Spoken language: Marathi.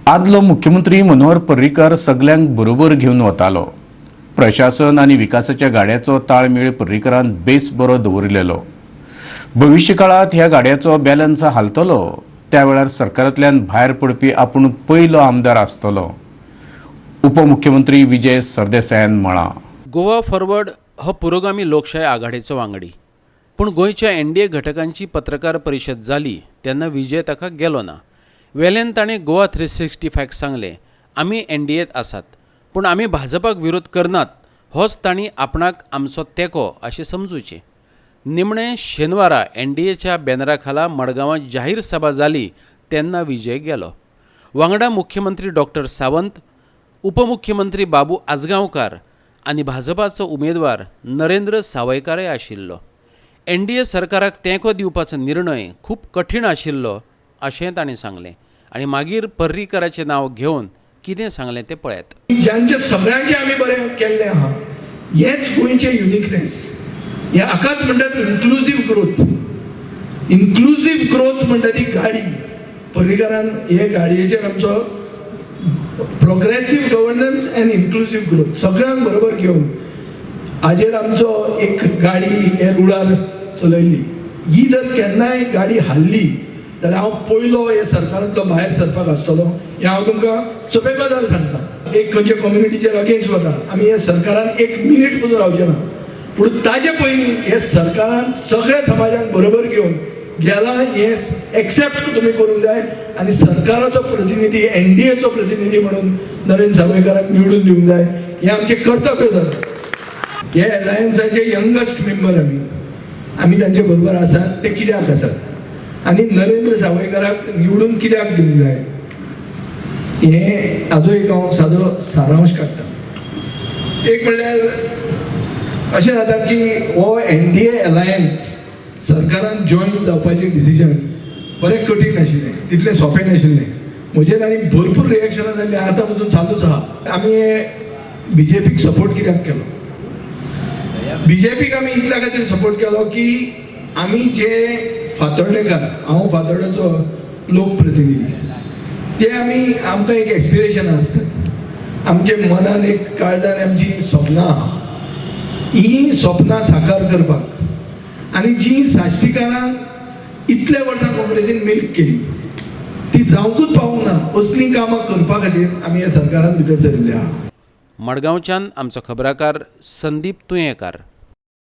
आदलो मुख्यमंत्री मनोहर पर्रीकार सगळ्यांक बरोबर घेवन वतालो। प्रशासन आनी विकासाच्या गाड्याचो ताळमेळ पर्रीकारान बेस बरो दवरिल्लो। भविष्य काळात ह्या गाड्याचो बॅलन्स हालतलो त्या वेळार सरकारांतल्यान भायर पडपी आपूण पयलो आमदार आसतलो, उपमुख्यमंत्री विजय सरदेसायान म्हळां। गोवा फॉरवर्ड हो पुरोगामी लोकशाय आघाडीचो वांगडी, पूण गोंयच्या एनडीए घटकांची पत्रकार परिशद जाली तेन्ना विजय ताका गेलो ना। वेल्यान ताणें गोवा 365 सांगलें, आमी एनडीएत आसात पूण आमी भाजपाक विरोध करनात, होच तांणी आपणाक आमचो तेंको अशें समजुचें। निमणे शेनवारा एनडीएच्या बॅनरा खाला मडगांवां जाहीर सभा जाली तेन्ना विजय गेलो। वांगडा मुख्यमंत्री डॉक्टर सावंत, उपमुख्यमंत्री बाबू आजगांवकार आनी भाजपाचो उमेदवार नरेंद्र सावयकाराय आशिल्लो। एनडीए सरकाराक तेंको दिवपाचो निर्णय खूब कठीण आशिल्लो अशें ताणें सांगलें आनी मागीर पर्रीकाराचें नांव घेवन कितें सांगलें तें पळयात। ज्यांचे सगळ्यांचे आमी बरें केल्लें आहा, हेच गोंयचें युनिकनेस। हे हाकाच म्हणटात इन्क्लुझिव्ह ग्रोथ। इन्क्लुझिव्ह ग्रोथ म्हणटा ती गाडी। पर्रीकारान हे गाडयेचेर आमचो progressive governance end inclusive growth सगळ्यांक बरोबर घेवन हाजेर आमचो एक गाडी हे रुळार चलयल्ली। ही जर केन्नाय गाडी हाल्ली जाल्यार हांव पयलो हे सरकारांतलो भायर सरपाक आसतलो। हे हांव तुमकां सोंपे गजाल सांगता। एक खंयचे कम्युनिटीचेर अगेन्स्ट वता, आमी हे सरकारान एक मिनीट पसून रावचे ना, पूण ताजे पयलीं हे सरकारान सगळ्या समाजाक बरोबर घेवन गेला हे एक्सेप्ट तुमी करूंक जाय आनी सरकाराचो प्रतिनिधी एनडीएचो प्रतिनिधी म्हणून नरेंद्र सावयकाराक निवडून दिवंक जाय, हे आमचें कर्तव्य जाता। हे एलायन्साचे यंगस्ट मेंबर आमी तांचे बरोबर आसात। ते कित्याक आसात आनी नरेंद्र सावयकाराक निवडून कित्याक दिवंक जाय हे हाजो एक हांव सादो सारांश काडटा। एक म्हणल्यार अशें जाता की हो एनडीए एलायन्स सरकारान जॉईन जावपाचें डिसिजन बरें कठीण आशिल्लें, तितलें सोंपें नाशिल्लें। म्हजेर आनी भरपूर रिएक्शनां जाल्लीं, आतां पसून चालूच आहा। आमी बीजेपीक सपोर्ट कित्याक केलो? बीजेपीक आमी इतल्या खातीर सपोर्ट केलो की आमी जे फातर्डेकार, हांव फातर्डेचो लोकप्रतिनिधी, ते आमी आमकां एक एस्पिरेशन आसतात, आमचे मनान एक काळजान आमची स्वप्नां आहा, ही स्वप्नां साकार करपाक आनी जी साश्टीकारान इतले वर्सां काँग्रेसीन मिल्क केली ती जावंकूच पावूंक ना, असलीं कामां करपा खातीर आमी ह्या सरकारान भितर सरिल्ले आहा। मडगांवच्यान आमचो खबराकार संदीप तुयेंकार।